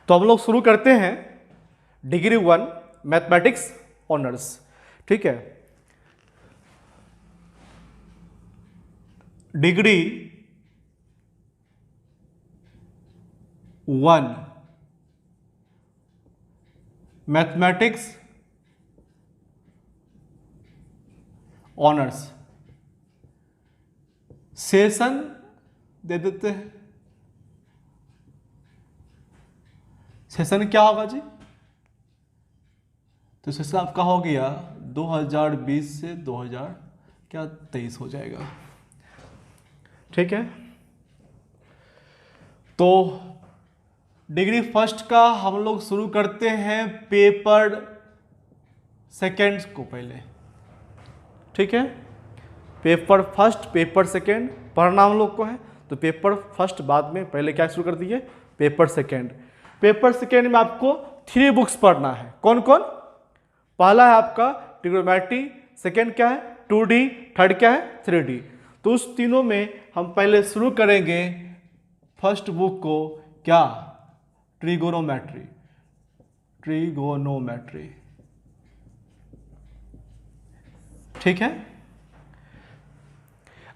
तो हम लोग शुरू करते हैं डिग्री 1 मैथमेटिक्स ऑनर्स। ठीक है, डिग्री 1 मैथमेटिक्स ऑनर्स सेशन दे देते हैं। सेशन क्या होगा जी? तो सेशन आपका हो गया 2020 से 2023 हो जाएगा। ठीक है, तो डिग्री फर्स्ट का हम लोग शुरू करते हैं पेपर सेकेंड को पहले। ठीक है, पेपर फर्स्ट पेपर सेकेंड पढ़ना हम लोग को है, तो पेपर फर्स्ट बाद में, पहले क्या शुरू कर दिए? Paper second. पेपर सेकेंड में आपको 3 बुक्स पढ़ना है। कौन कौन? पहला है आपका ट्रिग्नोमेट्री, सेकेंड क्या है 2D, थर्ड क्या है 3D। तो उस तीनों में हम पहले शुरू करेंगे फर्स्ट बुक को, क्या? ट्रिगोनोमेट्री। ट्रिगोनोमेट्री, ठीक है।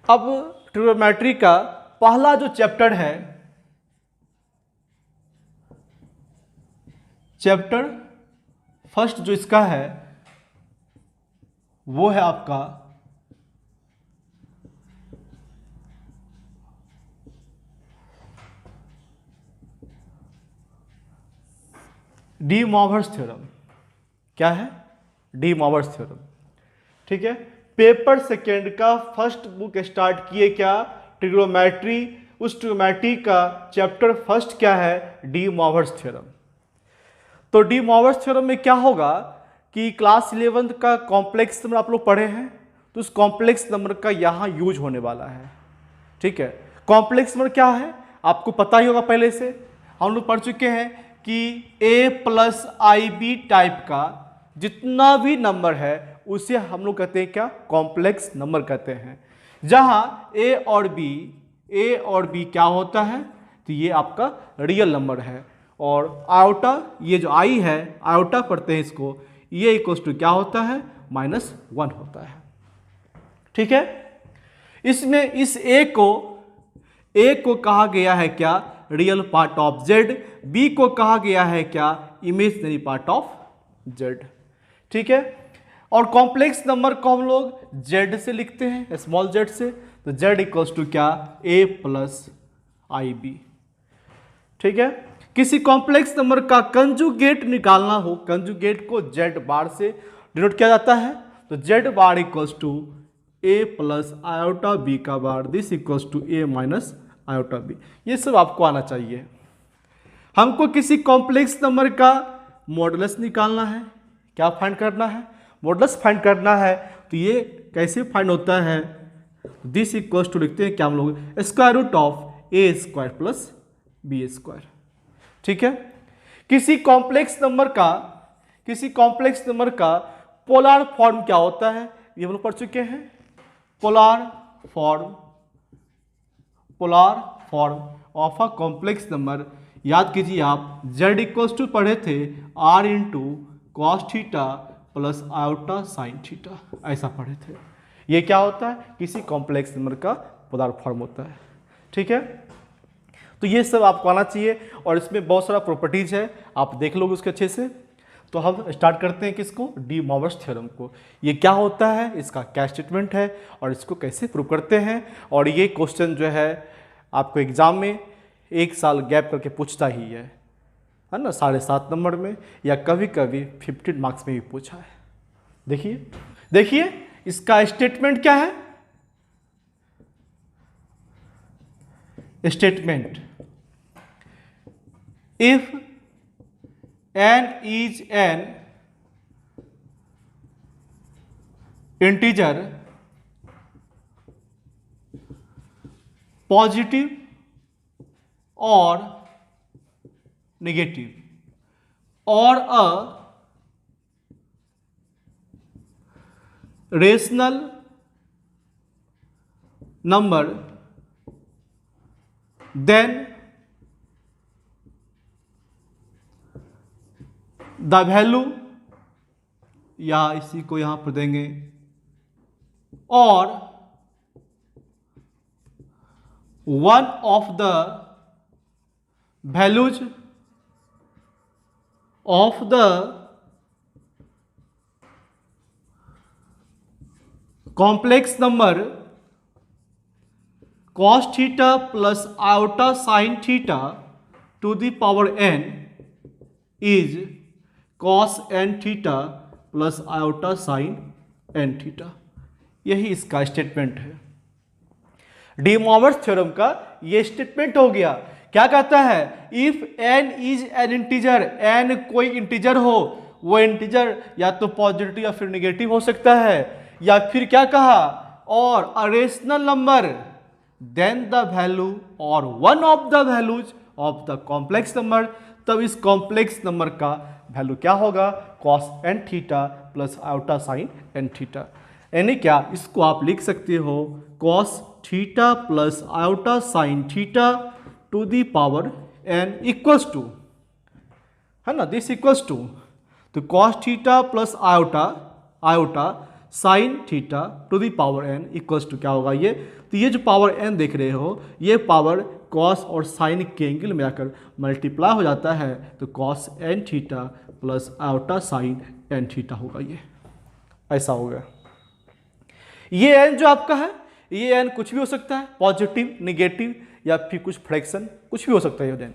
अब ट्रिगोनोमेट्री का पहला जो चैप्टर है, चैप्टर फर्स्ट जो इसका है वो है आपका डी मॉवर्स थ्योरम। क्या है? De Moivre's theorem. ठीक है, पेपर सेकेंड का फर्स्ट बुक स्टार्ट किए क्या? ट्रिग्नोमेट्री। उस ट्रिग्नोमेट्री का चैप्टर फर्स्ट क्या है? De Moivre's theorem. तो डी मॉवर्स थ्योरम में क्या होगा कि क्लास 11th का कॉम्प्लेक्स नंबर आप लोग पढ़े हैं, तो उस कॉम्प्लेक्स नंबर का यहाँ यूज होने वाला है। ठीक है, कॉम्प्लेक्स नंबर क्या है आपको पता ही होगा, पहले से हम लोग पढ़ चुके हैं कि a+ib टाइप का जितना भी नंबर है उसे हम लोग कहते हैं क्या? कॉम्प्लेक्स नंबर कहते हैं। जहां a और b क्या होता है? तो ये आपका रियल नंबर है, और आयोटा, ये जो i है, आयोटा पढ़ते हैं इसको, ये इक्वल्स टू क्या होता है? -1 होता है। ठीक है, इसमें इस a को कहा गया है क्या? Real part of z। b को कहा गया है क्या? Imaginary part of z। ठीक है, और कॉम्प्लेक्स नंबर को हम लोग z से लिखते हैं, स्मॉल z से, तो z इक्वल्स टू क्या? a+ib। ठीक है, किसी कॉम्प्लेक्स नंबर का कंजुगेट निकालना हो, कंजुगेट को z बार से डिनोट किया जाता है, तो z bar equals to a+i का बार, दिस इक्वल्स टू a-i। ये सब आपको आना चाहिए। हमको किसी कॉम्प्लेक्स नंबर का मॉडुलस निकालना है। क्या फाइंड करना है? मॉडुलस फाइंड करना है। तो ये कैसे फाइंड होता है? दिस इक्वल्स टू लिखते हैं क्या हम लोग? Square root of a² plus b²। ठीक है, किसी कॉम्प्लेक्स नंबर का पोलर फॉर्म क्या होता है? ये हम लोग पढ़ चुके हैं। Polar form of a complex number, याद कीजिए आप, z इक्वल्स टू पढ़े थे r into cos theta plus iota sine theta, ऐसा पढ़े थे। ये क्या होता है? किसी कॉम्प्लेक्स नंबर का पोलर फॉर्म होता है। ठीक है, तो ये सब आपको आना चाहिए, और इसमें बहुत सारा प्रॉपर्टीज है, आप देख लोगे उसके अच्छे से। तो हम स्टार्ट करते हैं किसको? डी मॉवर्स थ्योरम को। ये क्या होता है, इसका क्या स्टेटमेंट है, और इसको कैसे प्रूव करते हैं। और ये क्वेश्चन जो है आपको एग्जाम में 1 साल गैप करके पूछता ही है ना, 7.5 नंबर में, या कभी कभी 15 मार्क्स में भी पूछा है। देखिए इसका स्टेटमेंट क्या है? Statement, if n is an integer positive or negative or a rational number, then the value, या इसी को यहां पर देंगे, और one of the values of the complex number cos theta plus iota sine theta to the power n is cos n theta plus iota sine n theta. यही इसका statement है। डी मॉवर्स थ्योरम का ये statement हो गया। क्या कहता है? If n is an integer, n कोई इंटीजर हो, वो इंटीजर या तो पॉजिटिव या फिर निगेटिव हो सकता है, या फिर क्या कहा, और a rational number then the value और one of the values of the complex number, तब इस कॉम्प्लेक्स नंबर का वैल्यू क्या होगा? cos n theta plus iota sine n theta. यानी क्या, इसको आप लिख सकते हो cos theta plus iota sine theta to the power n equals to, है ना, दिस इक्वल्स टू, तो cos theta plus iota sine theta to the power n equals to क्या होगा ये? तो ये जो पावर n देख रहे हो, ये पावर cos और साइन के एंगल में आकर मल्टीप्लाई हो जाता है, तो cos n theta plus iota sine n theta होगा। ये ऐसा होगा। ये n जो आपका है, ये n कुछ भी हो सकता है, पॉजिटिव, निगेटिव, या फिर कुछ फ्रैक्शन, कुछ भी हो सकता है। ये n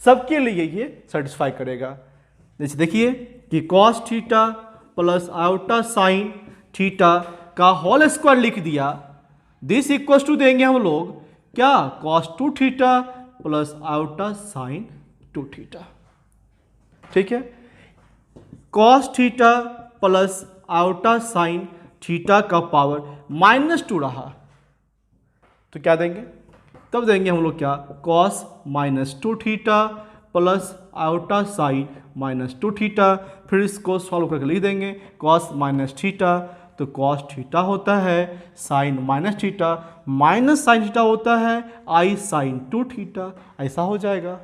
सबके लिए ये सेटिस्फाई करेगा। जैसे देखिए कि cos theta plus iota sine theta का होल स्क्वायर लिख दिया, दिस इक्वल्स टू देंगे हम लोग क्या? cos 2 theta plus iota sine 2 theta. ठीक है, cos theta plus iota sine theta का पावर -2 रहा, तो क्या देंगे? तब देंगे हम लोग क्या? cos -2 theta plus iota sine -2 theta. फिर इसको सॉल्व करके लिख देंगे cos माइनस थीटा, तो cos थीटा होता है sine minus theta, minus sine theta होता है आई साइन 2 थीटा, ऐसा हो जाएगा।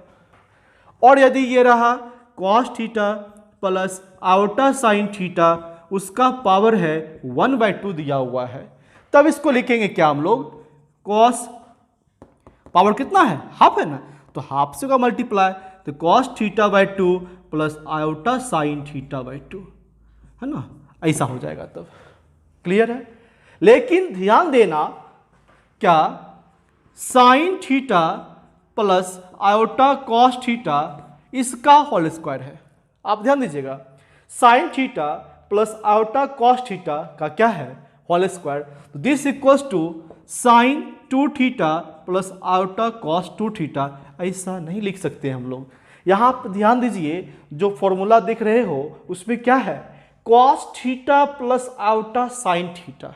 और यदि ये रहा cos theta plus iota sine theta, उसका पावर है 1/2 दिया हुआ है, तब इसको लिखेंगे क्या हम लोग? cos पावर कितना है? हाफ है ना, तो हाफ से का मल्टीप्लाई, तो cos theta by 2 plus iota sine theta by 2, है ना, ऐसा हो जाएगा। तब क्लियर है। लेकिन ध्यान देना, क्या sine theta plus iota cos theta इसका होल स्क्वायर है। आप ध्यान दीजिएगा, sine theta plus iota cos theta का क्या है? Whole square. तो this equals to sine 2 theta plus iota cos 2 theta. ऐसा नहीं लिख सकते हम लोग। यहाँ पर ध्यान दीजिए, जो फॉर्मूला देख रहे हो उसमें क्या है? cos theta plus iota sine theta,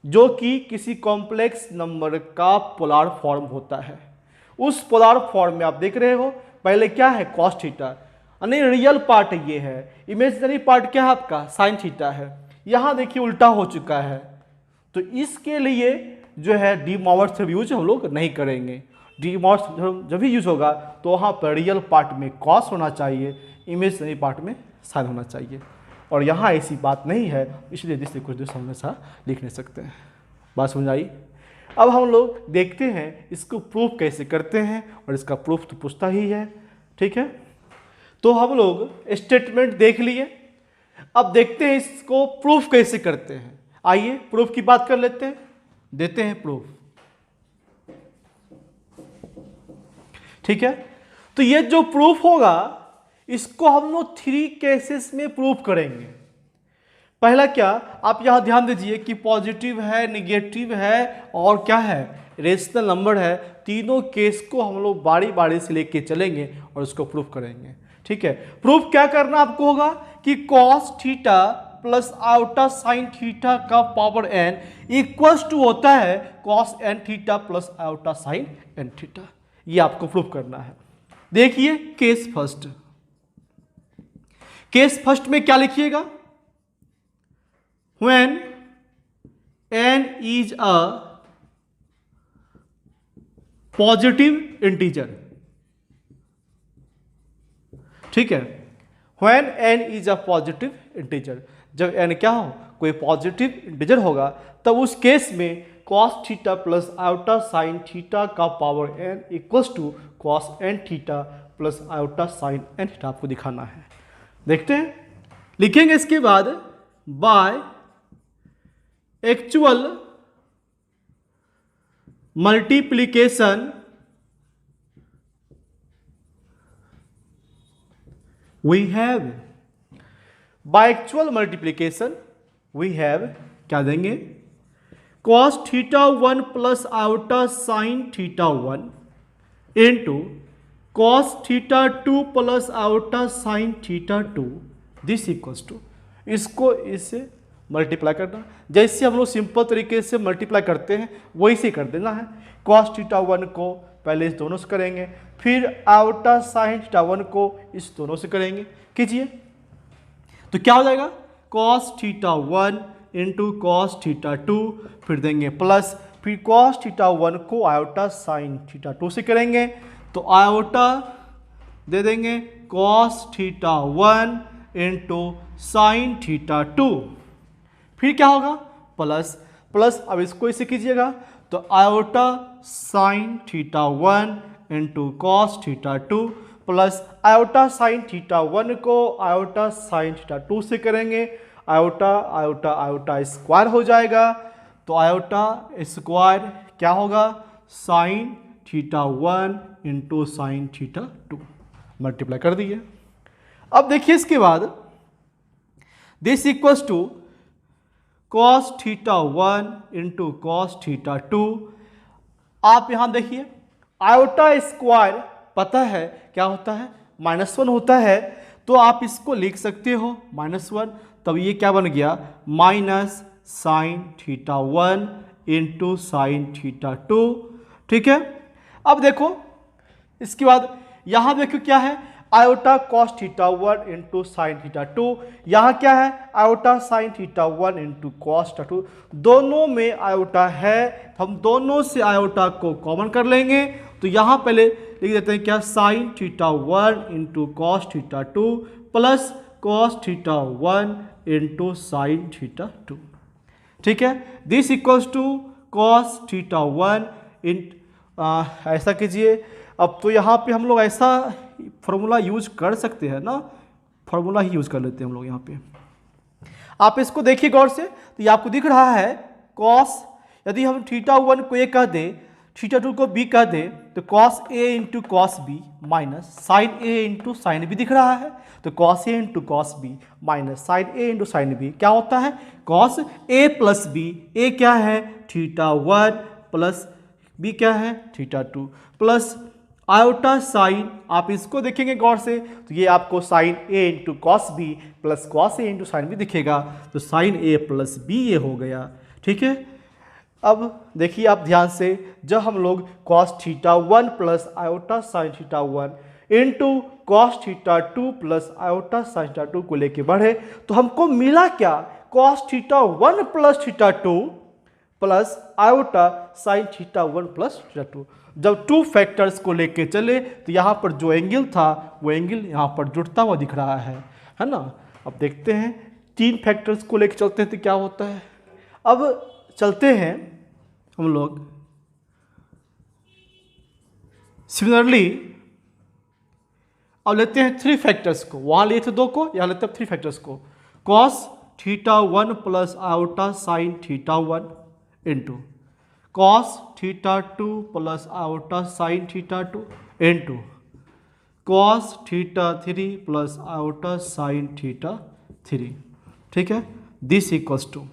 जो कि किसी कॉम्प्लेक्स नंबर का पोलर फॉर्म होता है। उस पोलर फॉर्म में आप देख रहे हो, पहले क्या है? cos थीटा, यानी रियल पार्ट ये है, इमेजिनरी पार्ट क्या है आपका? साइन थीटा है। यहाँ देखिए उल्टा हो चुका है, तो इसके लिए जो है डी मॉवर्स थ्योरम यूज हम लोग नहीं करेंगे। डी मॉवर्स थ्योरम जब भी यूज होगा तो वहाँ पर रियल पार्ट में cos होना चाहिए, इमेजिनरी पार्ट में साइन होना चाहिए, और यहाँ ऐसी बात नहीं है, इसलिए जिससे कुछ दूसरा हमेशा लिख नहीं सकते हैं। बात समझ आई? अब हम लोग देखते हैं इसको प्रूफ कैसे करते हैं, और इसका प्रूफ तो पूछता ही है। ठीक है, तो हम लोग स्टेटमेंट देख लिए, अब देखते हैं इसको प्रूफ कैसे करते हैं। आइए प्रूफ की बात कर लेते हैं, देते हैं प्रूफ। ठीक है, तो ये जो प्रूफ होगा इसको हम लोग 3 केसेस में प्रूफ करेंगे। पहला क्या, आप यहां ध्यान दीजिए कि पॉजिटिव है, निगेटिव है, और क्या है? रेशनल नंबर है। तीनों केस को हम लोग बारी बारी से लेके चलेंगे और उसको प्रूफ करेंगे। ठीक है, प्रूफ क्या करना आपको होगा कि cos theta plus iota sine theta का पावर n इक्वल्स टू होता है cos n theta plus iota sine n theta. ये आपको प्रूफ करना है। देखिए केस फर्स्ट, केस फर्स्ट में क्या लिखिएगा? When n is a positive integer. ठीक है, when n is a positive integer, जब n क्या हो, कोई पॉजिटिव इंटीजर होगा, तब उस केस में cos theta plus iota sine theta का power n equals to cos n theta plus iota sine n theta आपको दिखाना है। देखते हैं, लिखेंगे इसके बाद by actual multiplication we have, by actual multiplication we have क्या देंगे, cos theta 1 plus iota sine theta 1 into cos theta 2 plus iota sine theta 2 this equals to, इसको इससे मल्टीप्लाई करना, जैसे हम लोग सिंपल तरीके से मल्टीप्लाई करते हैं वही से कर देना है। cos थीटा 1 को पहले इस दोनों से करेंगे, फिर आयोटा साइन थीटा 1 को इस दोनों से करेंगे, कीजिए तो क्या हो जाएगा, cos theta 1 into cos theta 2, फिर देंगे प्लस, फिर cos थीटा 1 को आयोटा साइन थीटा 2 से करेंगे, तो आयोटा दे देंगे cos theta 1 into sine theta 2, फिर क्या होगा प्लस प्लस, अब इसको इसे कीजिएगा तो iota sine theta 1 into cos theta 2 plus iota sine theta 1 को आयोटा साइन थीटा 2 से करेंगे, आयोटा आयोटा आयोटा स्क्वायर हो जाएगा, तो आयोटा स्क्वायर क्या होगा, sine theta 1 into sine theta 2, multiply कर दिए। अब देखिए इसके बाद this equals to cos theta 1 into cos theta 2, आप यहां देखिए आयोटा स्क्वायर पता है क्या होता है, -1 होता है, तो आप इसको लिख सकते हो -1, तब ये क्या बन गया, minus sine theta 1 into sine theta 2, ठीक है। अब देखो इसके बाद यहां देखो क्या है, iota cos theta 1 into sine theta 2, यहाँ क्या है, iota sine theta 1 into cos theta 2, दोनों में आयोटा है, हम दोनों से आयोटा को कॉमन कर लेंगे, तो यहाँ पहले लिख देते हैं क्या, sine theta 1 into cos theta 2 plus cos theta 1 into sine theta 2, ठीक है। This equals to cos theta 1 ऐसा कीजिए। अब तो यहाँ पे हम लोग ऐसा फॉर्मूला यूज कर सकते हैं ना, फॉर्मूला ही यूज कर लेते हैं हम लोग यहाँ पे। आप इसको देखिए गौर से, तो ये आपको दिख रहा है कॉस, यदि हम थीटा 1 को ए कह दें, थीटा 2 को बी कह दें, तो cos A into cos B minus sine A into sine B दिख रहा है, तो cos A into cos B minus sine A into sine B क्या होता है, cos A plus B, A क्या है थीटा 1 प्लस बी क्या है थीटा 2 प्लस आयोटा साइन, आप इसको देखेंगे गौर से तो ये आपको sine A into cos B plus cos A into sine B दिखेगा, तो साइन ए प्लस बी ये हो गया, ठीक है। अब देखिए आप ध्यान से, जब हम लोग cos theta 1 plus iota sine theta 1 into cos theta 2 plus iota sine theta 2 को लेके बढ़े, तो हमको मिला क्या, cos theta 1 plus theta 2 plus iota sine theta 1 plus theta 2। जब टू फैक्टर्स को लेके चले तो यहाँ पर जो एंगल था वो एंगल यहाँ पर जुड़ता हुआ दिख रहा है ना। अब देखते हैं तीन फैक्टर्स को लेके चलते हैं तो क्या होता है। अब चलते हैं हम लोग सिमिलरली, अब लेते हैं थ्री फैक्टर्स को, वहाँ लिए थे दो को, यहाँ लेते हैं थ्री फैक्टर्स को। Cos theta 1 plus iota sine theta 1 into cos theta 2 plus iota sine theta 2 into cos theta 3 plus iota sine theta 3, ठीक है। दिस इक्वल्स टू,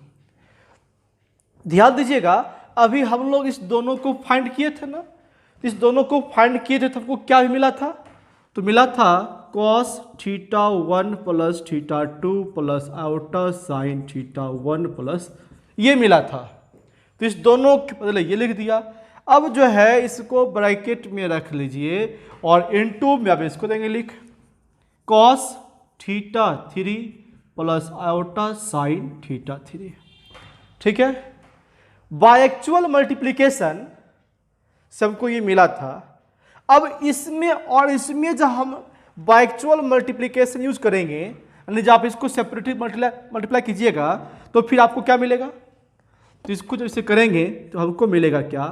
ध्यान दीजिएगा अभी हम लोग इस दोनों को फाइंड किए थे ना, इस दोनों को फाइंड किए थे तो हमको क्या मिला था, तो मिला था cos theta 1 plus theta 2 plus iota sine theta 1 plus ये मिला था, तो इस दोनों के बदले ये लिख दिया। अब जो है इसको ब्रैकेट में रख लीजिए और इनटू में अब इसको देंगे लिख cos theta 3 plus iota sine theta 3, ठीक है। बाय एक्चुअल मल्टीप्लिकेशन सबको ये मिला था। अब इसमें और इसमें जब हम बाइक्चुअल मल्टीप्लीकेशन यूज करेंगे, यानी जब आप इसको सेपरेटली मल्टीप्लाई कीजिएगा तो फिर आपको क्या मिलेगा, तो इसको जब इसे करेंगे तो हमको मिलेगा क्या,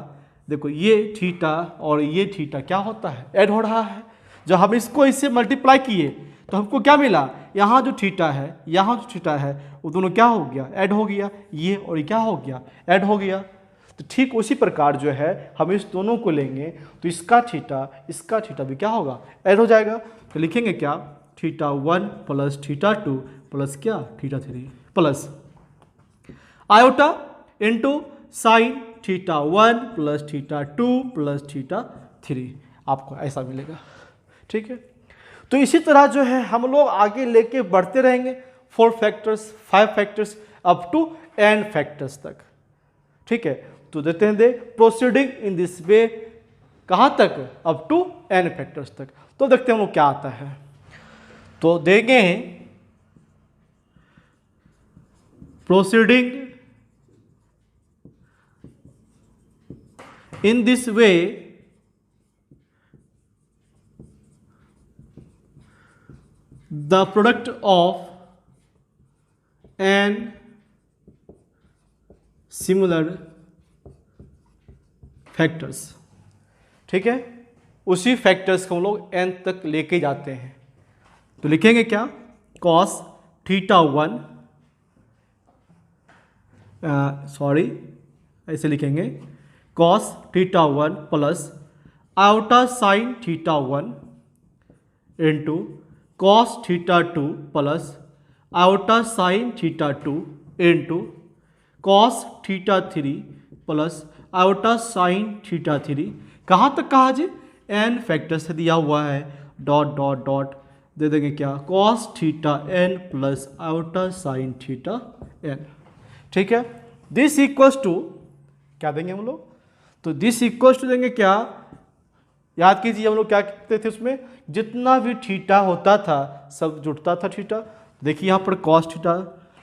देखो ये थीटा और ये थीटा क्या होता है, ऐड हो रहा है। जब हम इसको इससे मल्टीप्लाई किए तो हमको क्या मिला, यहाँ जो थीटा है यहाँ जो थीटा है वो दोनों क्या हो गया, ऐड हो गया, ये और ये क्या हो गया, ऐड हो गया। तो ठीक उसी प्रकार जो है हम इस दोनों को लेंगे तो इसका थीटा भी क्या होगा, ऐड हो जाएगा। तो लिखेंगे क्या, θ1 प्लस θ2 प्लस क्या θ3 plus iota into sine θ1 plus θ2 plus θ3, आपको ऐसा मिलेगा। ठीक है, तो इसी तरह जो है हम लोग आगे लेके बढ़ते रहेंगे 4 factors 5 factors up to n factors तक। ठीक है, तो देते हैं दे प्रोसीडिंग इन दिस वे कहाँ तक, अप टू n फैक्टर्स तक। तो देखते हैं हम लोग क्या आता है, तो देंगे proceeding in this way the product of n similar factors। ठीक है, उसी फैक्टर्स को हम लोग n तक लेके जाते हैं। तो लिखेंगे क्या, cos θ1 ऐसे लिखेंगे cos θ1 plus iota sine θ1 into cos θ2 plus iota sine θ2 into cos θ3 plus iota sine θ3, कहाँ तक कहा जी, n फैक्टर से दिया हुआ है, डॉट डॉट डॉट दे देंगे क्या, cos θn plus iota sign θn। ठीक है, दिस इक्वल्स टू क्या देंगे हम लोग, तो दिस इक्वल्स टू देंगे क्या, याद कीजिए हम लोग क्या कहते थे, उसमें जितना भी थीटा होता था सब जुड़ता था थीटा। देखिए यहाँ पर कॉस थीटा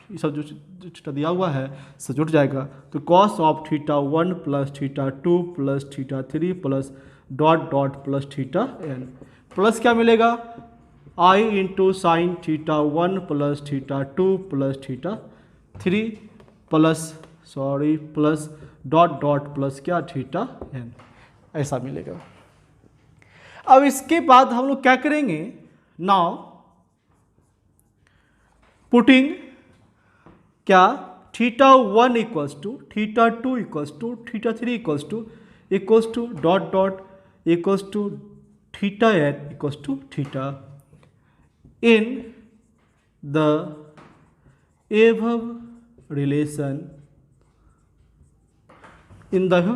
ये सब जो थीटा दिया हुआ है सब जुट जाएगा, तो cos of θ1 plus θ2 plus θ3 plus dot dot plus θn plus क्या मिलेगा, i into sine θ1 plus θ2 plus θ3 plus dot dot plus क्या θn, ऐसा मिलेगा। अब इसके बाद हम लोग क्या करेंगे, नाउ पुटिंग क्या θ1 equals to θ2 equals to θ3 equals to dot dot equals to θn equals to theta in the above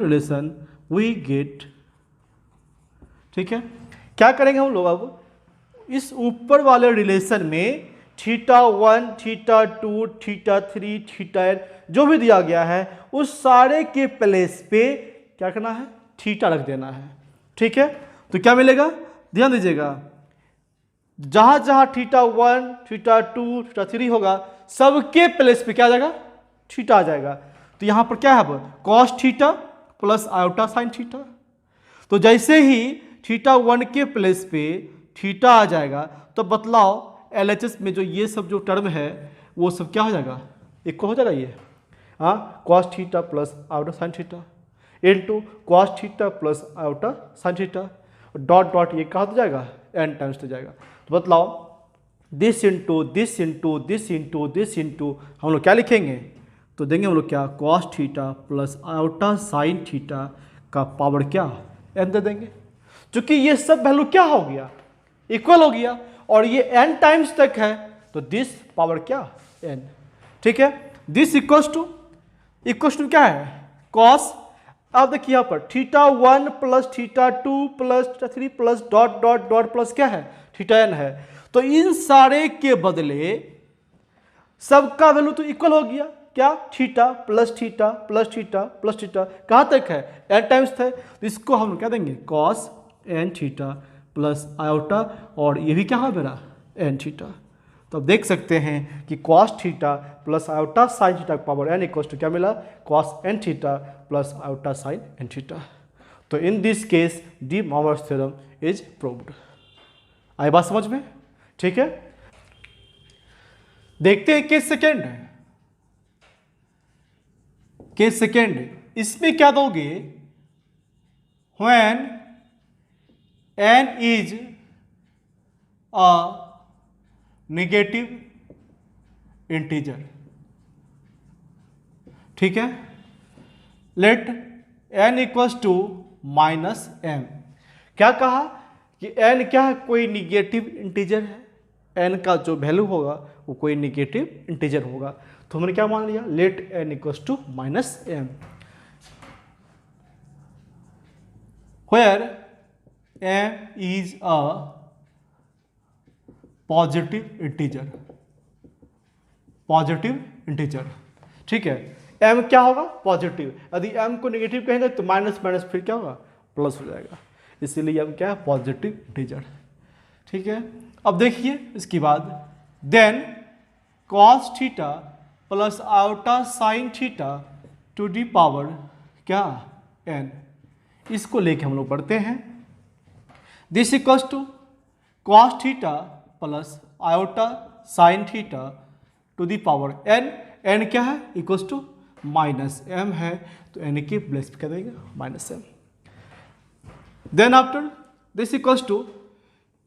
relation we get। ठीक है, क्या करेंगे हम लोग, अब इस ऊपर वाले रिलेशन में θ1 θ2 θ3 θn जो भी दिया गया है उस सारे के प्लेस पे क्या करना है, थीटा रख देना है। ठीक है, तो क्या मिलेगा, ध्यान दीजिएगा, जहां जहां θ1 θ2 θ3 होगा सबके प्लेस पे क्या आ जाएगा, थीटा आ जाएगा। तो यहां पर क्या है, अब cos theta plus iota sine theta. तो जैसे ही θ1 के प्लेस पे थीटा आ जाएगा तो बतलाओ LHS में जो ये सब जो टर्म है वो सब क्या हो जाएगा, इक्वल हो जाएगा ये, हाँ, cos theta plus iota sine theta into cos theta plus iota sine theta dot dot ये कहाँ हो जाएगा, n टाइम्स हो जाएगा। तो बतलाओ this into this into this into this into हम लोग क्या लिखेंगे, तो देंगे हम लोग क्या, cos theta plus iota sine theta का पावर क्या, n दे देंगे, क्योंकि ये सब वैल्यू क्या हो गया, इक्वल हो गया, और ये n टाइम्स तक है तो दिस पावर क्या, n। ठीक है, दिस इक्वल्स टू क्या है, cos, अब देखिए यहाँ पर θ1 plus θ2 plus θ3 plus dot dot dot plus क्या है, θn है। तो इन सारे के बदले सबका वैल्यू तो इक्वल हो गया, क्या, theta plus theta plus theta plus theta, कहाँ तक है, n टाइम्स है, तो इसको हम क्या देंगे, cos n theta plus iota, और ये भी क्या है मेरा n थीटा। तो अब देख सकते हैं कि cos theta plus iota sine theta का पावर n इक्वल्स टू क्या मिला, cos n theta plus iota sine n theta. तो in this case De Morgan's theorem is proved. आई बात समझ में? ठीक है, देखते हैं केस सेकेंड। केस सेकेंड, इसमें क्या दोगे? When n is a negative integer, ठीक है, let n equals to minus m। क्या कहा कि n क्या है? कोई निगेटिव इंटीजर है, n का जो वैल्यू होगा वो कोई निगेटिव इंटीजर होगा। तो हमने क्या मान लिया? Let n equals to minus m, where m is a positive integer, positive integer, ठीक है। m क्या होगा? पॉजिटिव। यदि m को नेगेटिव कहेंगे तो माइनस माइनस फिर क्या होगा? प्लस हो जाएगा, इसीलिए m क्या है? पॉजिटिव इंटीजर, ठीक है। अब देखिए इसके बाद, then cos theta plus iota sine theta to the power क्या? n, इसको लेके हम लोग पढ़ते हैं। This equals to cos theta plus iota sine theta to the power n, n क्या है? इक्वल्स टू माइनस m है, तो n के प्लेस पे क्या देंगे? Minus m। Then after this equals to,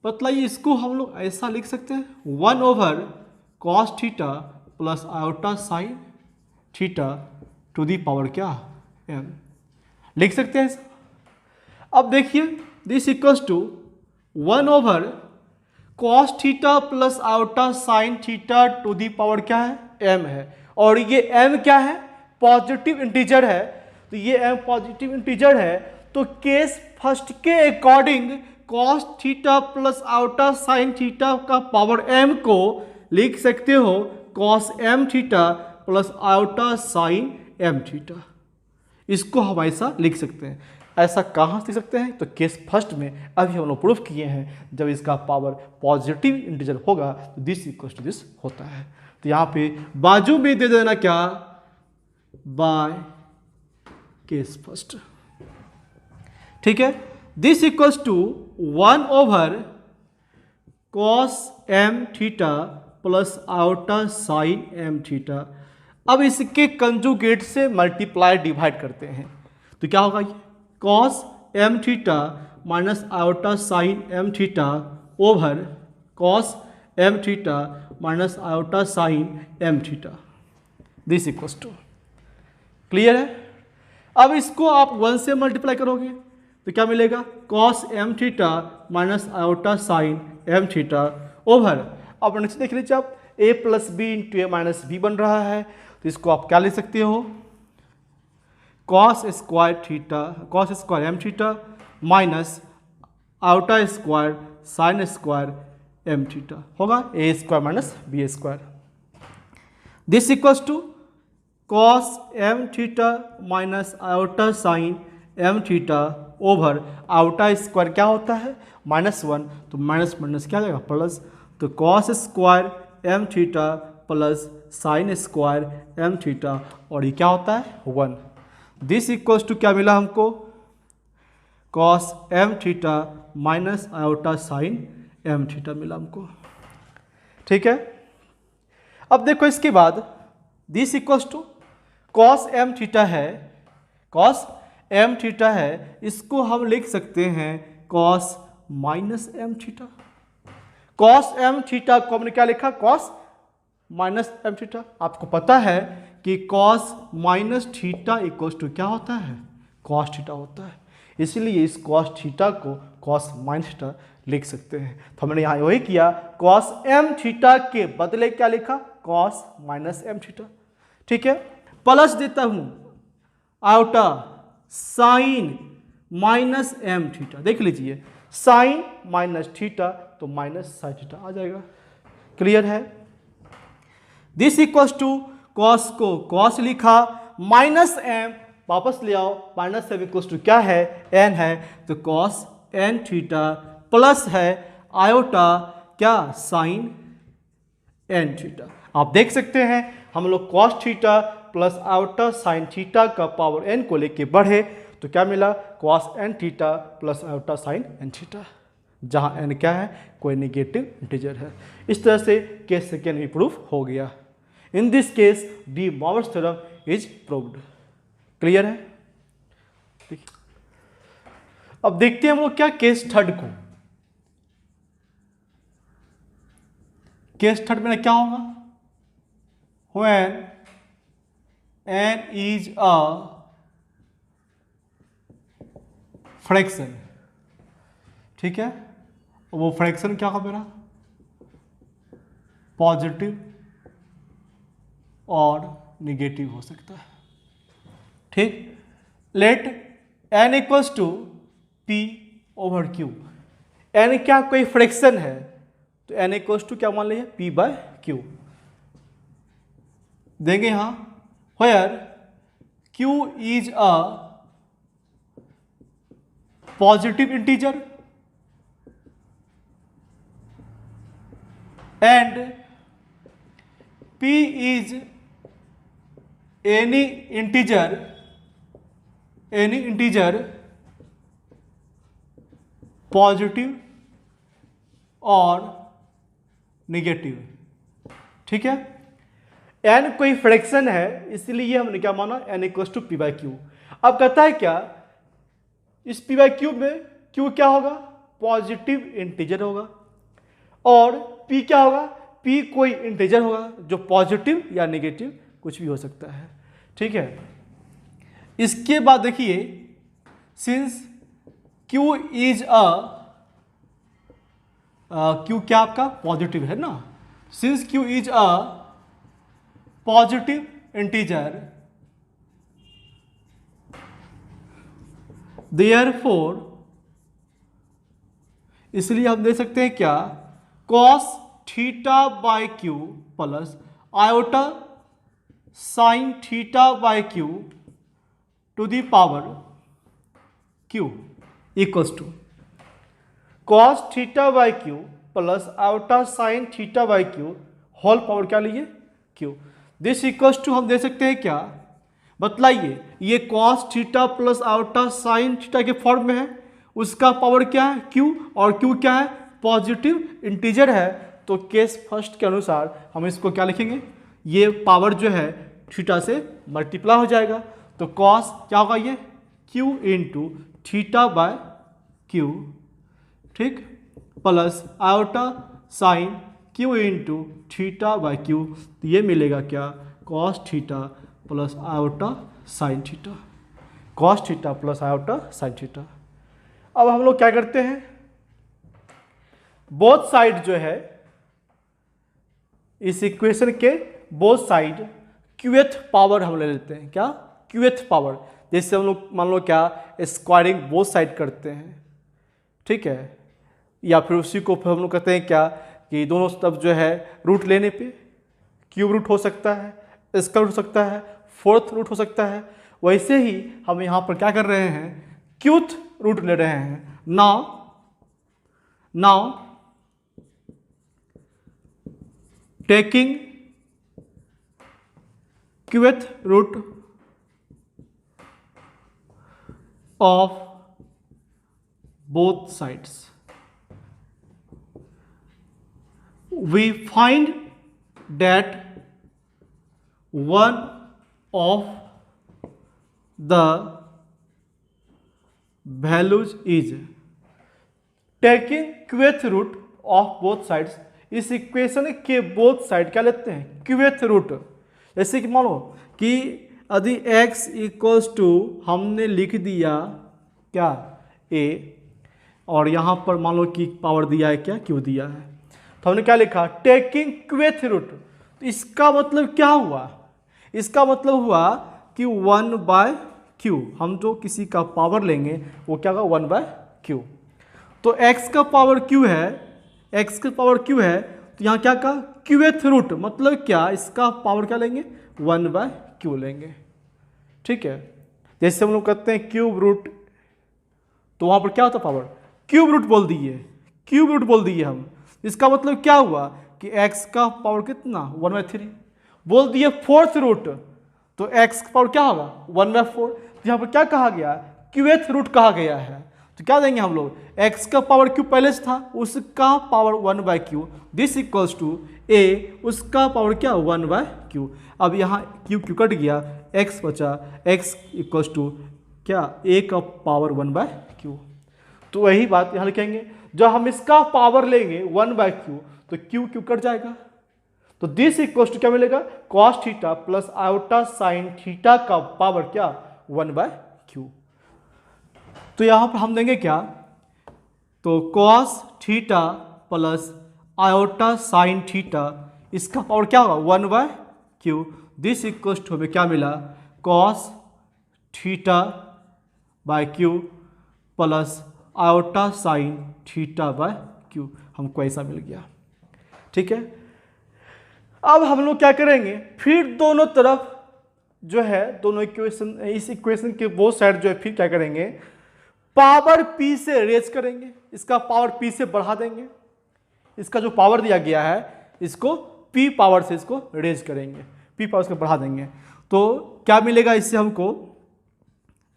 बतलाइए इसको हम लोग ऐसा लिख सकते हैं, 1 over cos theta plus iota sine theta to the power क्या? m, लिख सकते हैं ऐसा। अब देखिए this equals to 1 over cos theta plus iota sine theta to the power क्या है? m है, और ये m क्या है? पॉजिटिव इंटीजर है। तो ये m पॉजिटिव इंटीजर है, तो केस फर्स्ट के according cos theta plus iota sine theta का पावर m को लिख सकते हो cos m theta plus iota sine m theta. इसको हम ऐसा लिख सकते हैं। ऐसा कहाँ से लिख सकते हैं? तो केस फर्स्ट में अभी हम लोग प्रूफ किए हैं, जब इसका पावर पॉजिटिव इंटीजर होगा तो दिस इक्वल्स टू दिस होता है। तो यहाँ पे बाजू में दे देना क्या? बाय केस फर्स्ट, ठीक है। This equals to 1 over cos m theta plus iota sine m theta. अब इसके कंजुगेट से मल्टीप्लाई डिवाइड करते हैं तो क्या होगा? ये cos m theta minus iota sine m theta over cos m theta minus iota sine m theta, this equals to, clear है। अब इसको आप 1 से मल्टीप्लाई करोगे तो क्या मिलेगा? cos m theta minus iota sine m theta over, अब नीचे देख लीजिए आप, a plus B into A minus B बन रहा है, तो इसको आप क्या लिख सकते हो? cos square theta, cos square m theta minus iota square sine square m theta होगा a square minus B square. This equals to cos m theta minus iota sine m theta over iota square क्या होता है? -1, तो minus minus क्या आ जाएगा? Plus. तो cos square m theta plus sine square m theta, और ये क्या होता है? 1। दिस इक्वल्स टू क्या मिला हमको? cos m theta minus iota sine m theta मिला हमको, ठीक है। अब देखो इसके बाद this equals to cos m theta है, cos m थीटा है, इसको हम लिख सकते हैं cos minus m theta. cos m theta को हमने क्या लिखा? cos minus m theta. आपको पता है कि cos minus theta equals to क्या होता है? cos थीटा होता है, इसलिए इस cos थीटा को cos माइनस थीटा लिख सकते हैं। तो हमने यहाँ वही किया, cos m थीटा के बदले क्या लिखा? cos माइनस m थीटा, ठीक है। प्लस देता हूँ iota sine minus m theta, देख लीजिए साइन माइनस थीटा तो माइनस साइन थीटा आ जाएगा, क्लियर है। दिस इक्वल्स टू cos को cos लिखा, माइनस m वापस ले आओ, माइनस m इक्वल्स टू क्या है? n है, तो cos n थीटा प्लस है आयोटा क्या? Sine n theta. आप देख सकते हैं हम लोग cos theta plus iota sine theta का पावर n को लेके बढ़े तो क्या मिला? cos n theta plus iota sine n theta, जहाँ n क्या है, कोई नेगेटिव इंटीजर है। इस तरह से केस सेकेंड भी प्रूफ हो गया। In this case De Moivre's theorem is proved. Clear है? अब देखते हैं हम लोग क्या केस थर्ड को। केस थर्ड में क्या होगा? When n is a fraction, ठीक है, वो फ्रैक्शन क्या होगा मेरा? पॉजिटिव और निगेटिव हो सकता है। ठीक, let n equals to p over q। n क्या कोई फ्रैक्शन है, तो n इक्वल्स टू क्या मान लीजिए, p बाय q देंगे यहां, where q is a positive integer and p is any integer positive और नेगेटिव। ठीक है, n कोई फ्रैक्शन है, इसलिए हमने क्या माना, n equals to p by q. अब कहता है क्या, इस पी बाई क्यू में q क्या होगा, पॉजिटिव इंटीजर होगा, और p क्या होगा, p कोई इंटीजर होगा जो पॉजिटिव या नेगेटिव कुछ भी हो सकता है। ठीक है, इसके बाद देखिए, since q is a q क्या आपका पॉजिटिव है ना, since q is a positive integer, therefore इसलिए हम दे सकते हैं क्या, cos theta by q plus iota sine theta by q to the power q equals to cos theta by q plus iota sine theta by q whole power क्या लीजिए, Q. This equals to हम दे सकते हैं क्या, बतलाइए, ये cos theta plus iota sine theta के form में है, उसका पावर क्या है, q, और q क्या है, पॉजिटिव इंटीजर है। तो केस फर्स्ट के अनुसार हम इसको क्या लिखेंगे, ये पावर जो है थीटा से मल्टीप्लाई हो जाएगा, तो cos क्या होगा, ये q into theta by q, ठीक, plus iota sine q into theta by q, तो ये मिलेगा क्या, cos theta plus iota sine theta, cos theta plus iota sine theta. अब हम लोग क्या करते हैं, बोथ साइड जो है इस इक्वेशन के बोथ साइड क्यूएथ पावर हम ले लेते हैं, क्या, क्यूएथ पावर। जैसे हम लोग मान लो क्या, स्क्वायरिंग बोथ साइड करते हैं, ठीक है, या फिर उसी को हम लोग कहते हैं क्या, कि दोनों तरफ जो है रूट लेने पे क्यूब रूट हो सकता है, स्क्वायर रूट हो सकता है, फोर्थ रूट हो सकता है। वैसे ही हम यहाँ पर क्या कर रहे हैं, क्यूथ रूट ले रहे हैं। Now taking qth root of both sides, we find that one of the values is taking qth root of both sides. इस इक्वेशन के बोथ साइड क्या लेते हैं, क्यूएथ रूट। जैसे कि मानो कि यदि x इक्वल्स टू हमने लिख दिया क्या, a, और यहाँ पर मान लो कि पावर दिया है क्या, क्यू दिया है, तो हमने क्या लिखा, टेकिंग क्यूएथ रूट। तो इसका मतलब क्या हुआ, इसका मतलब हुआ कि 1 बाय क्यू, हम जो किसी का पावर लेंगे वो क्या होगा, 1 बाय क्यू। तो x का पावर q है, x का पावर q है, तो यहाँ क्या कहा, क्यूएथ रूट, मतलब क्या, इसका पावर क्या लेंगे, 1 बाय क्यू लेंगे। ठीक है, जैसे हम लोग कहते हैं क्यूब रूट, तो वहाँ पर क्या होता पावर, क्यूब रूट बोल दिए, क्यूब रूट बोल दिए हम। इसका मतलब क्या हुआ कि x का पावर कितना, 1/3 बोल दिए, फोर्थ रूट, तो x का पावर क्या होगा, 1/4। यहाँ पर क्या कहा गया, क्यूएथ रूट कहा गया है। तो क्या देंगे हम लोग, x का पावर क्यू पहले से था उसका power 1/q, this equals to a उसका पावर क्या 1/q। अब यहाँ q कट गया, x बचा, x इक्वल्स टू क्या a का पावर 1/q। तो वही बात यहाँ लिखेंगे, जब हम इसका पावर लेंगे 1/q तो q कट जाएगा, तो दिस इक्वल्स टू क्या मिलेगा, cos theta plus iota sine theta का पावर क्या 1/q। तो यहां पर हम देंगे क्या, तो cos theta plus iota sine theta इसका पावर क्या होगा 1/q, दिस इक्वल्स टू हमें क्या मिला, cos theta by q plus iota sine theta bye q, हमको ऐसा मिल गया। ठीक है, अब हम लोग क्या करेंगे, फिर दोनों तरफ जो है दोनों इक्वेशन, इस इक्वेशन के बोथ साइड जो है फिर क्या करेंगे, पावर p से रेज करेंगे, इसका पावर p से बढ़ा देंगे, इसका जो पावर दिया गया है इसको p पावर से इसको रेज करेंगे, p पावर से बढ़ा देंगे। तो क्या मिलेगा इससे हमको,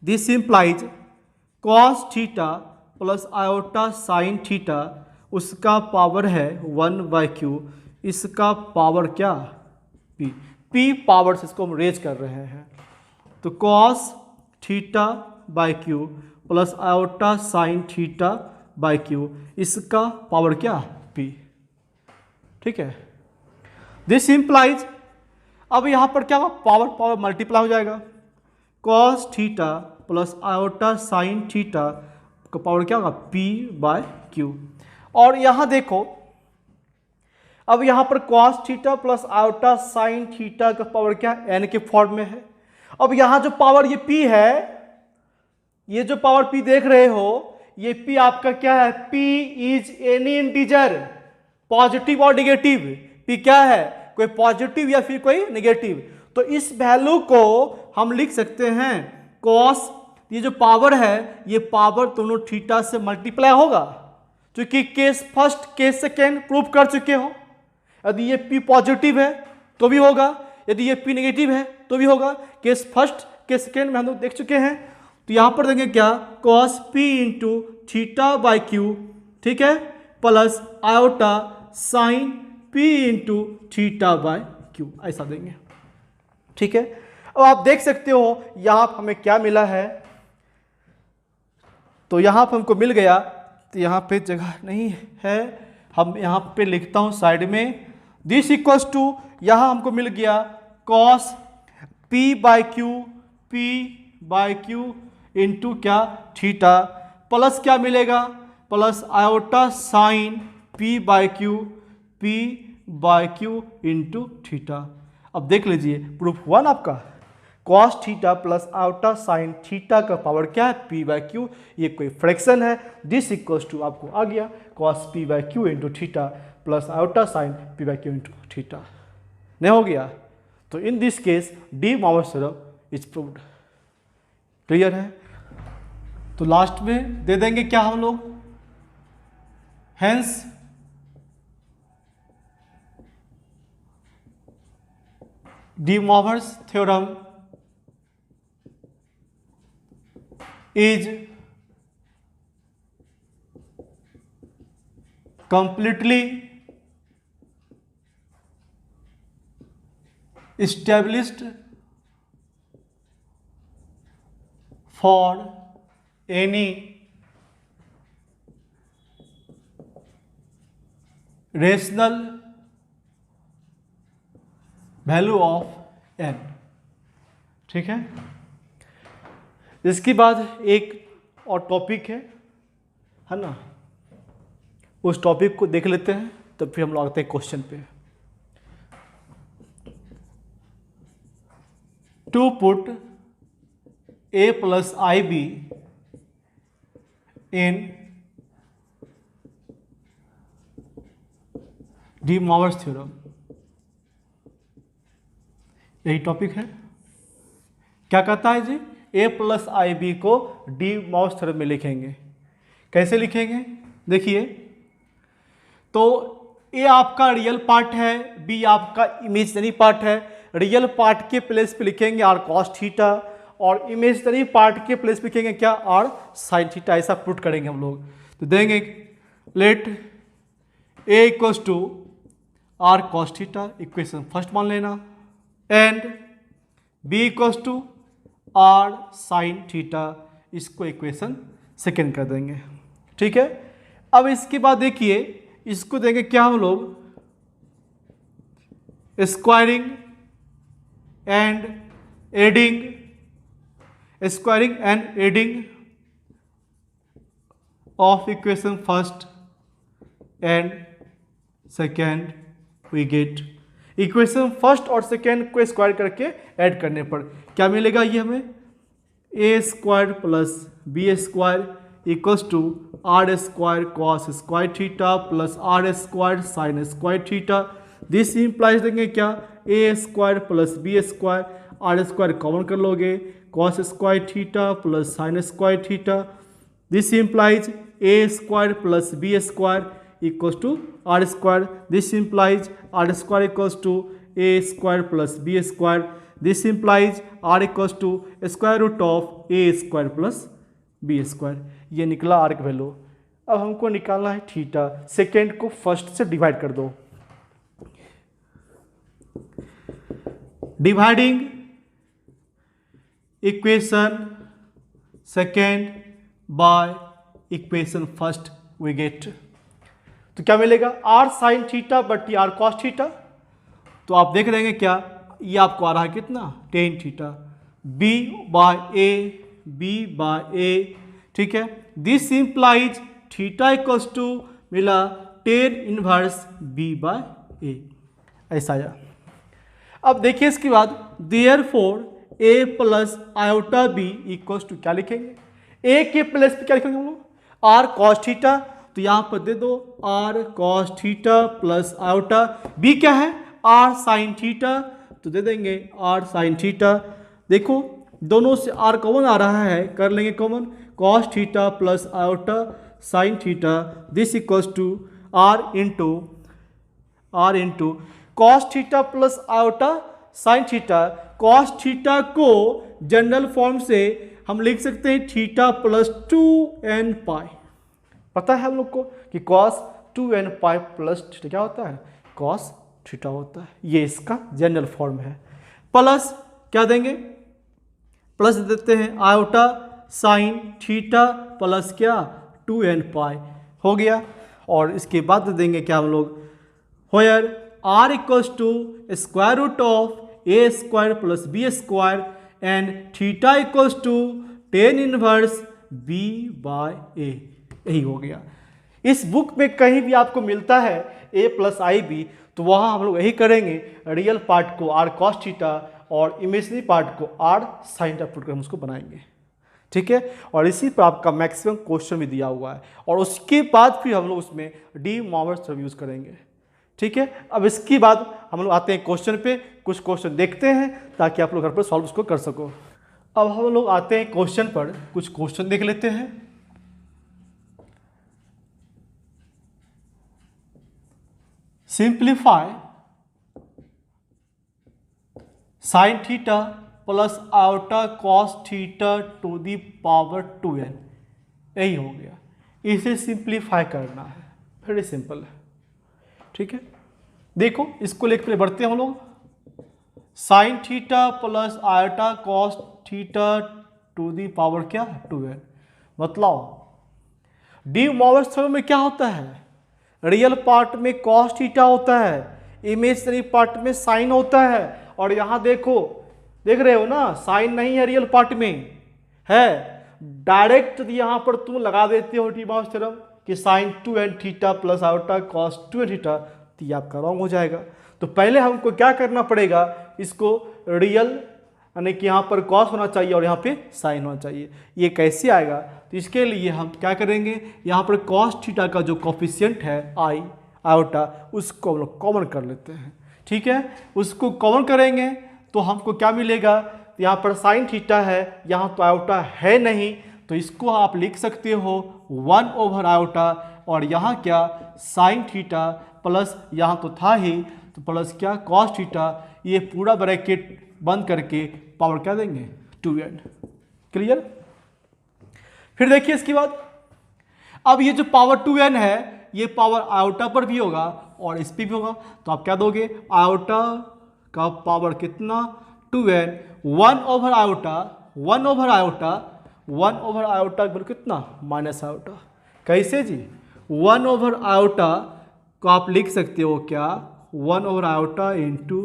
this implies cos theta plus iota sine theta उसका पावर है 1/q, इसका पावर क्या p पावर से इसको हम रेज कर रहे हैं। तो cos theta by q plus iota sine theta bye q इसका पावर क्या p। ठीक है, दिस इंप्लाइज, अब यहां पर क्या होगा, पावर पावर मल्टीप्लाई हो जाएगा, cos theta plus iota sine theta का पावर क्या होगा p/q। और यहां देखो, अब यहां पर cos theta plus iota sine theta का पावर क्या n के फॉर्म में है। अब यहां जो पावर ये p है, ये जो पावर p देख रहे हो, ये p आपका क्या है, p is any integer, positive और नेगेटिव। p क्या है, कोई पॉजिटिव या फिर कोई नेगेटिव। तो इस वैल्यू को हम लिख सकते हैं cos, ये जो पावर है ये पावर दोनों थीटा से मल्टीप्लाई होगा, क्योंकि case first case second prove कर चुके हो। यदि ये p पॉजिटिव है तो भी होगा, यदि ये p नेगेटिव है तो भी होगा, केस फर्स्ट केस सेकेंड में हम लोग देख चुके हैं। तो यहां पर देंगे क्या, cos p into theta by q, ठीक है, plus iota sign p into theta by q, ऐसा देंगे। ठीक है, अब आप देख सकते हो यहां पर हमें क्या मिला है, तो यहां पर हमको मिल गया, तो यहां पे जगह नहीं है, हम यहां पे लिखता हूं साइड में, दिस इक्वल्स टू, यहां हमको मिल गया cos p/q इंटू क्या थीटा, प्लस क्या मिलेगा, plus iota sine p/q into theta. अब देख लीजिए प्रूफ 1 आपका, cos theta plus iota sine theta का पावर क्या है p/q, ये कोई फ्रैक्शन है, दिस इक्वल्स टू आपको आ गया cos p/q into theta plus iota sine p/q into theta, नहीं हो गया। तो in this case De Moivre's theorem is proved. Clear है, तो लास्ट में दे देंगे क्या हम लोग, hence De Moivre's theorem is completely established for any rational value of n। ठीक है, इसके बाद एक और टॉपिक है ना, उस टॉपिक को देख लेते हैं, तो फिर हम लोग आते हैं क्वेश्चन पे। To put a plus ib in De Moivre's theorem, यही टॉपिक है। क्या कहता है जी, a प्लस आई बी को डी मॉवर्स थ्योरम में लिखेंगे। कैसे लिखेंगे, देखिए, तो a आपका रियल पार्ट है, b आपका इमेजिनरी पार्ट है। रियल पार्ट के प्लेस पे लिखेंगे r cos थीटा, और इमेजिनरी पार्ट के प्लेस पे लिखेंगे क्या, आर साइन थीटा, ऐसा पुट करेंगे हम लोग। तो देंगे let a equals to r cos theta, equation first मान लेना, and b equals to r sine theta, इसको इक्वेशन सेकेंड कर देंगे। ठीक है, अब इसके बाद देखिए इसको देंगे क्या हम लोग, squaring and adding, squaring and adding of equation first and second, we get equation first और सेकेंड को स्क्वायर करके ऐड करने पर क्या मिलेगा, ये हमें a square plus b square equals to r square cos square theta plus r square sine square theta. This implies देंगे क्या, a square plus b square, r square common कर लोगे, cos square theta plus sine square theta. This implies a square plus b square equals to r square. This implies r square equals to a square plus b square. This implies r equals to square root of a square plus b square. ये निकला r का value. अब हमको निकालना है theta, second को first से divide कर दो। Dividing equation second by equation first we get, तो क्या मिलेगा, r sine theta but r cos theta. तो आप देख रहे हैं क्या, ये आपको आ रहा है कितना, tan theta, b by a, ठीक है। This implies theta equals to मिला tan inverse b by a, ऐसा आया। अब देखिए इसके बाद therefore a plus iota b equals to क्या लिखेंगे, ए के प्लेस पे क्या लिखेंगे हम लोग, आर कॉस थीटा। तो यहां पर दे दो r cos theta plus iota, b क्या है, आर साइन थीटा, तो दे देंगे आर साइन थीटा। देखो दोनों से आर कॉमन आ रहा है, कर लेंगे common, cos theta plus iota sine theta. This equals to r into cos theta plus iota sine theta. Cos theta को जनरल फॉर्म से हम लिख सकते हैं थीटा प्लस 2n पाई। पता है हम लोग को कि cos 2n पाई प्लस थीटा क्या होता है, cos थीटा होता है। ये इसका जनरल फॉर्म है। प्लस क्या देंगे, प्लस देते हैं आयोटा साइन थीटा प्लस क्या 2n पाई, हो गया। और इसके बाद दे देंगे क्या हम लोग, where r equals to square root of a square plus b square and theta equals to tan inverse b by a, यही हो गया। इस बुक में कहीं भी आपको मिलता है a प्लस आई बी, तो वहाँ हम लोग यही करेंगे, रियल पार्ट को आर कॉस थीटा और इमेजिनरी पार्ट को आर साइन थीटा पुट कर हम उसको बनाएंगे, ठीक है। और इसी पर आपका मैक्सिमम क्वेश्चन भी दिया हुआ है, और उसके बाद फिर हम लोग उसमें डी मॉवर्स थ्योरम यूज़ करेंगे, ठीक है। अब इसके बाद हम लोग आते हैं क्वेश्चन पे, कुछ क्वेश्चन देखते हैं ताकि आप लोग घर पर सॉल्व उसको कर सको। अब हम लोग आते हैं क्वेश्चन पर, कुछ क्वेश्चन देख लेते हैं। Simplify sine theta plus iota cos theta to the power 2n, यही हो गया। इसे सिंप्लीफाई करना है, वेरी सिंपल है, ठीक है। देखो इसको लेकर बढ़ते हैं हम लोग, sine theta plus iota cos theta to the power क्या 2n। मतलब डी मॉवर्स थ्योरम में क्या होता है, रियल पार्ट में कॉस थीटा होता है, इमेजिनरी पार्ट में साइन होता है। और यहाँ देखो, देख रहे हो ना, साइन नहीं है रियल पार्ट में, है डायरेक्ट यहाँ पर तुम लगा देते हो डी मॉवर्स थ्योरम कि sine 2n theta plus iota cos 2n theta, तो ये आपका रॉन्ग हो जाएगा। तो पहले हमको क्या करना पड़ेगा, इसको रियल यानी कि यहाँ पर कॉस होना चाहिए और यहाँ पे साइन होना चाहिए। ये कैसे आएगा, तो इसके लिए हम क्या करेंगे, यहाँ पर कॉस थीटा का जो कोफिशिएंट है आई आयोटा, उसको हम लोग कॉमन कर लेते हैं, ठीक है। उसको कॉमन करेंगे तो हमको क्या मिलेगा, तो यहाँ पर साइन थीटा है, यहाँ तो आयोटा है नहीं, तो इसको आप लिख सकते हो 1 ओवर आयोटा, और यहाँ क्या साइन थीटा प्लस यहाँ तो था ही, तो प्लस क्या कॉस थीटा, ये पूरा ब्रैकेट बंद करके पावर क्या देंगे 2n। क्लियर? फिर देखिए इसके बाद, अब ये जो पावर 2n है ये पावर आयोटा पर भी होगा और इस पे भी होगा, तो आप क्या दोगे, आयोटा का पावर कितना 2n, 1 over iota, 1 over iota, 1 over iota कितना माइनस आयोटा। कैसे जी, 1 ओवर आयोटा को आप लिख सकते हो क्या, 1 ओवर आयोटा इंटू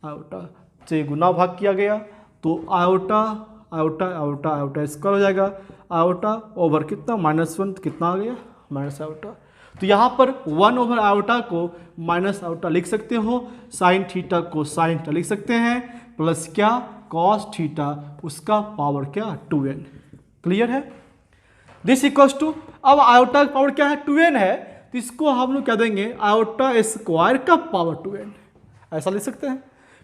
आयोटा से गुना भाग किया गया, तो iota iota iota iota square हो जाएगा, आयोटा ओवर कितना -1 कितना आ गया माइनस आयोटा। तो यहाँ पर 1 ओवर आयोटा को माइनस आयोटा लिख सकते हो, साइन थीटा को साइन थीटा लिख सकते हैं, प्लस क्या कॉस थीटा उसका पावर क्या 2n। क्लियर है? दिस इक्वल्स टू, अब आयोटा का पावर क्या है 2n है, तो इसको हम लोग क्या देंगे आयोटा स्क्वायर का पावर 2n, ऐसा लिख सकते हैं।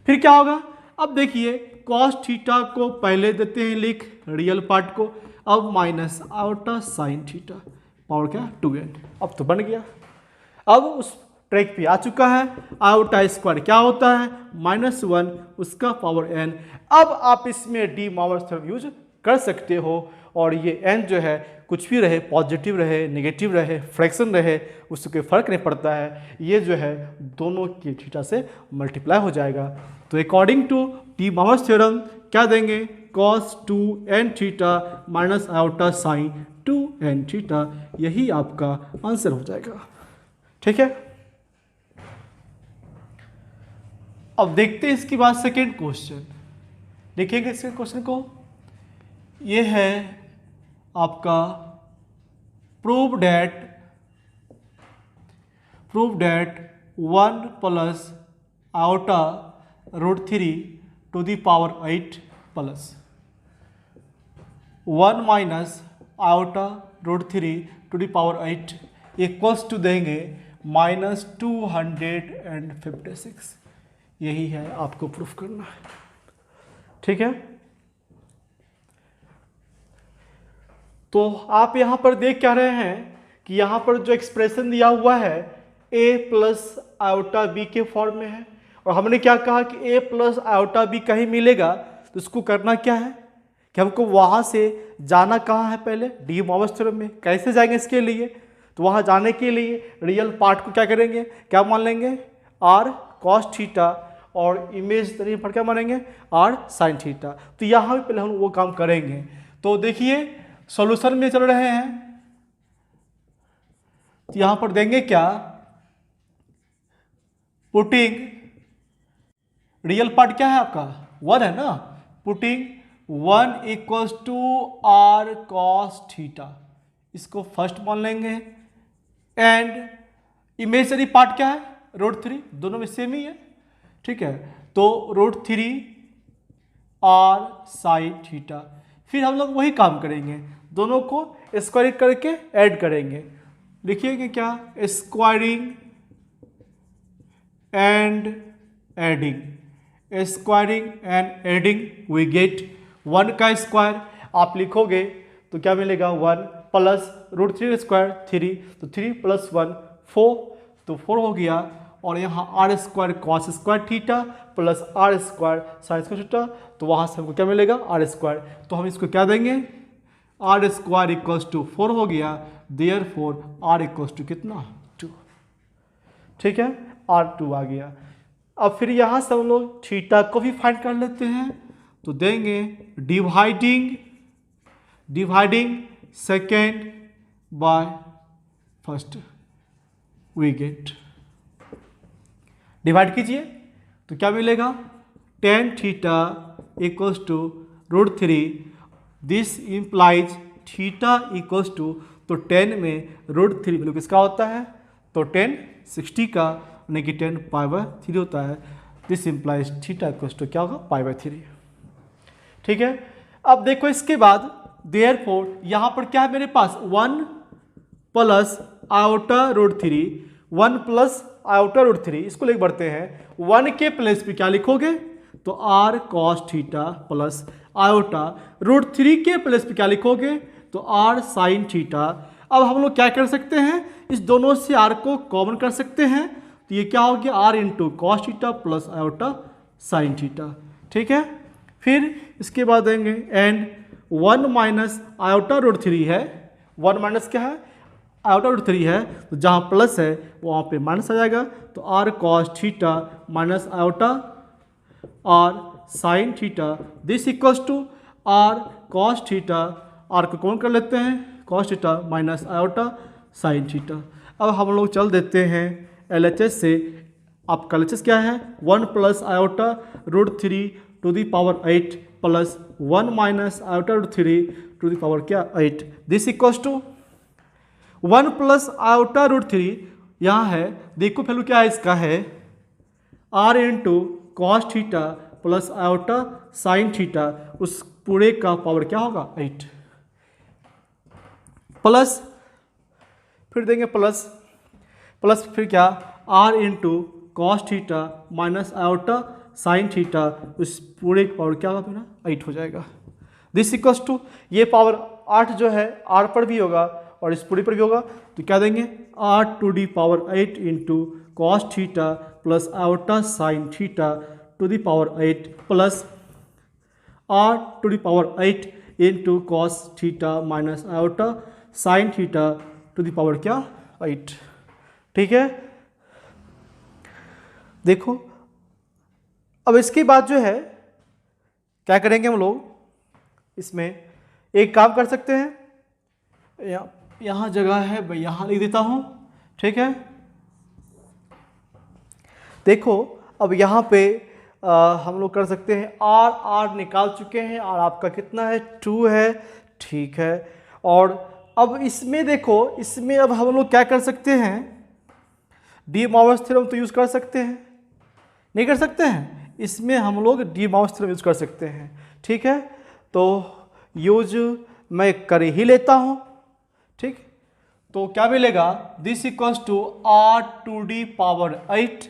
फिर क्या होगा, अब देखिए कॉस थीटा को पहले देते हैं लिख रियल पार्ट को, अब minus iota sine theta power क्या 2n। अब तो बन गया, अब उस ट्रैक पे आ चुका है। आयोटा स्क्वायर क्या होता है -1 उसका पावर n। अब आप इसमें डी मॉवर्स थ्योरम यूज कर सकते हो, और ये n जो है कुछ भी रहे, पॉजिटिव रहे नेगेटिव रहे फ्रैक्शन रहे, उससे कोई फर्क नहीं पड़ता है, ये जो है दोनों की थीटा से मल्टीप्लाई हो जाएगा। तो according to D Moivre's theorem क्या देंगे, cos 2n theta minus iota sign 2n theta, यही आपका आंसर हो जाएगा। ठीक है, अब देखते हैं इसके बाद सेकेंड क्वेश्चन। देखिएगा इसके क्वेश्चन को, ये है आपका prove that 1 plus iota root 3 to the power 8 plus 1 minus iota root 3 to the power 8 equals to देंगे -256। यही है आपको प्रूफ करना है। ठीक है, तो आप यहां पर देख क्या रहे हैं कि यहां पर जो एक्सप्रेशन दिया हुआ है a प्लस आयोटा बी के फॉर्म में है, और हमने क्या कहा कि a प्लस आयोटा बी कहीं मिलेगा, तो इसको करना क्या है कि हमको वहां से जाना कहाँ है, पहले डी मॉवर्स थ्योरम में। कैसे जाएंगे इसके लिए, तो वहां जाने के लिए रियल पार्ट को क्या करेंगे, क्या मान लेंगे r cos थीटा, और इमेजिनरी पार्ट क्या मानेंगे r sin थीटा। तो यहाँ भी पहले हम वो काम करेंगे। तो देखिए सॉल्यूशन में चल रहे हैं, तो यहां पर देंगे क्या, पुटिंग रियल पार्ट क्या है आपका 1 है ना, putting 1 equals to r cos theta, इसको फर्स्ट मान लेंगे, एंड इमेजिनरी पार्ट क्या है √3, दोनों में सेम ही है। ठीक है, तो √3 r sin थीटा। फिर हम लोग वही काम करेंगे, दोनों को स्क्वायरिंग करके ऐड करेंगे। लिखिएगा क्या, squaring and adding, squaring and adding we get 1 का स्क्वायर आप लिखोगे तो क्या मिलेगा 1 प्लस √3 स्क्वायर 3, तो 3 प्लस 1 4, तो 4 हो गया, और यहाँ r square cos square theta plus r square sine square theta, तो वहाँ से हमको क्या मिलेगा r स्क्वायर। तो हम इसको क्या देंगे, r स्क्वायर इक्वल्स टू 4 हो गया, देयरफॉर r इक्वल्स टू कितना 2। ठीक है, r 2 आ गया। अब फिर यहाँ से हम लोग थीटा को भी फाइंड कर लेते हैं, तो देंगे dividing second by first, we get, divide कीजिए तो क्या मिलेगा tan theta equals to √3, this implies theta equals to, तो 10 में √3 वैल्यू किसका होता है, तो 10 60 का, यानी कि 10 π/3 होता है, this implies theta equals to क्या होगा π/3। ठीक है, अब देखो इसके बाद देयरफॉर यहाँ पर क्या है मेरे पास 1 प्लस आयोटा √3, 1 प्लस आयोटा √3, इसको लेकर बढ़ते हैं, 1 के प्लेस पे क्या लिखोगे, तो r cos theta plus iota, √3 के प्लेस पे क्या लिखोगे, तो r sin थीटा। अब हम लोग क्या कर सकते हैं, इस दोनों से r को कॉमन कर सकते हैं, तो ये क्या हो गया r into cos theta plus iota sine theta. ठीक है, फिर इसके बाद देंगे एंड 1 माइनस आयोटा रूट 3 है, 1 माइनस क्या है, आयोटा रूट 3 है, तो जहाँ प्लस है वहाँ पे माइनस आ जाएगा, तो r cos theta minus iota r sine theta this equals to r cos theta, r को कौन कर लेते हैं cos theta minus iota sine theta. अब हम लोग चल देते हैं LHS से। आपका LHS क्या है 1 plus iota root 3 to the power 8 plus 1 minus iota root 3 to the power क्या 8 this equals to 1 plus iota root 3, यहाँ है देखो वैल्यू क्या है इसका है r into cos theta plus iota sine theta, उस पूरे का पावर क्या होगा 8 प्लस फिर देंगे प्लस फिर क्या r into cos theta minus iota sine theta, उस पूरे का पावर क्या होगा मेरा 8 हो जाएगा दिस इक्वल्स टू, ये पावर 8 जो है आर पर भी होगा और इस पूरी पर भी होगा, तो क्या देंगे r to the power 8 into cos theta plus iota sine theta to the power 8 plus r to the power 8 into cos theta minus iota sine theta to the power क्या 8। ठीक है, देखो अब इसके बाद जो है क्या करेंगे हम लोग, इसमें एक काम कर सकते हैं, यहाँ जगह है मैं यहाँ लिख देता हूँ। ठीक है, देखो अब यहाँ पे हम लोग कर सकते हैं आर निकाल चुके हैं, आर आपका कितना है 2 है। ठीक है, और अब इसमें देखो इसमें अब हम लोग क्या कर सकते हैं डी मॉर्गन थ्योरम तो यूज़ कर सकते हैं, नहीं कर सकते हैं, इसमें हम लोग डी मॉर्गन थ्योरम यूज़ कर सकते हैं। ठीक है, तो यूज मैं कर ही लेता हूँ। ठीक, तो क्या मिलेगा this equals to r to the power 8।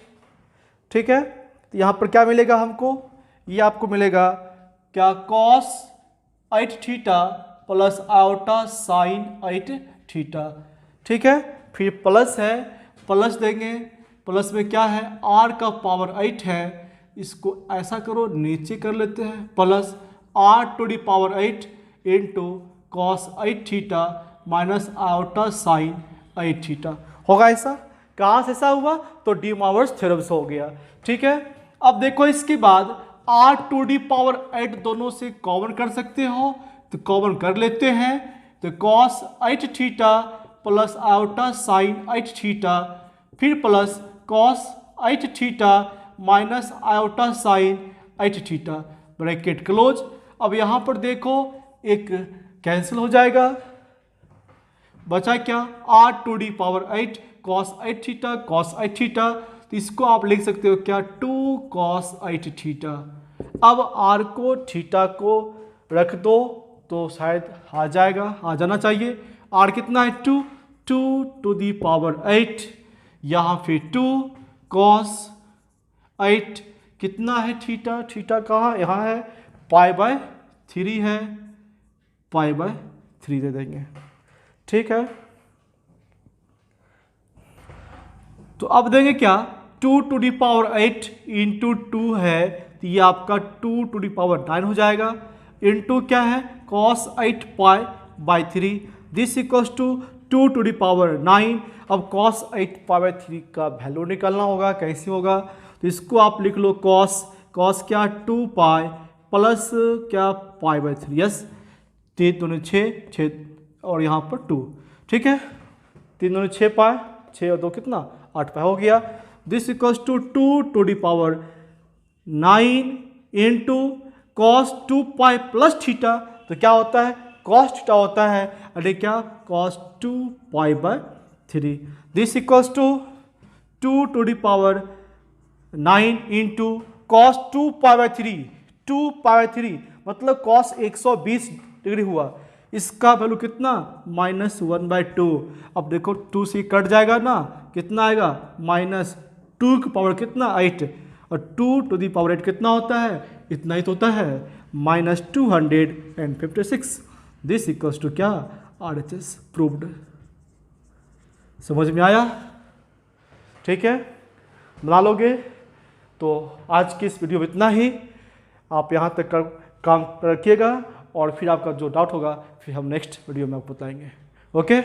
ठीक है, तो यहाँ पर क्या मिलेगा हमको, ये आपको मिलेगा क्या cos 8 theta plus iota sine 8 theta. ठीक है, फिर प्लस है, प्लस देंगे, प्लस में क्या है आर का पावर 8 है, इसको ऐसा करो नीचे कर लेते हैं, plus r to the power 8 into cos 8 theta minus iota sine 8 theta होगा। ऐसा कहाँ से ऐसा हुआ, तो डी मॉर्गन थ्योरम से हो गया। ठीक है, अब देखो इसके बाद आर टू डी पावर 8 दोनों से कॉमन कर सकते हो, तो कॉमन कर लेते हैं, तो cos 8 theta plus iota sine 8 theta, फिर plus cos 8 theta minus iota sine 8 theta, bracket close. अब यहाँ पर देखो एक कैंसिल हो जाएगा, बचा क्या r to the power 8 cos 8 theta cos 8 theta, तो इसको आप लिख सकते हो क्या 2 कॉस 8 थीटा। अब आर को थीटा को रख दो तो शायद आ जाएगा, आ जाना चाहिए। आर कितना है 2 टू दी पावर 8, यहाँ फिर 2 कॉस 8 कितना है थीटा, थीटा कहाँ यहाँ है पाई बाय 3 है, पाई बाय 3 दे देंगे। ठीक है, तो अब देंगे क्या 2 टू दी पावर 8 इंटू 2 है, तो ये आपका 2 टू दी पावर 9 हो जाएगा, इंटू क्या है cos 8 pi by 3 this equals to 2 to the power 9। अब कॉस 8 पाई बाय 3 का वैल्यू निकालना होगा, कैसे होगा, तो इसको आप लिख लो कॉस क्या 2 पाई प्लस क्या पाई बाय 3, यस 3 दूनी 6 और यहाँ पर 2। ठीक है, 3 दूनी 6 पाई, 6 और 2 कितना 8 पाई हो गया, this equals to 2 to the power 9 into cos 2 pi plus theta, तो क्या होता है कॉस थीटा होता है, अरे क्या cos 2 pi by 3, this equals to 2 to the power 9 into cos 2 pi by 3, 2 pi by 3 मतलब कॉस 120 डिग्री हुआ, इसका वैल्यू कितना -1/2। अब देखो 2 से कट जाएगा ना, कितना आएगा -2 की पावर कितना 8, और 2 टू दी पावर 8 कितना होता है, इतना ही तो होता है -256। दिस इक्वल्स टू क्या RHS प्रूव्ड। समझ में आया? ठीक है, बना लोगे। तो आज की इस वीडियो में इतना ही, आप यहाँ तक काम रखिएगा और फिर आपका जो डाउट होगा फिर हम नेक्स्ट वीडियो में आपको बताएंगे। ओके।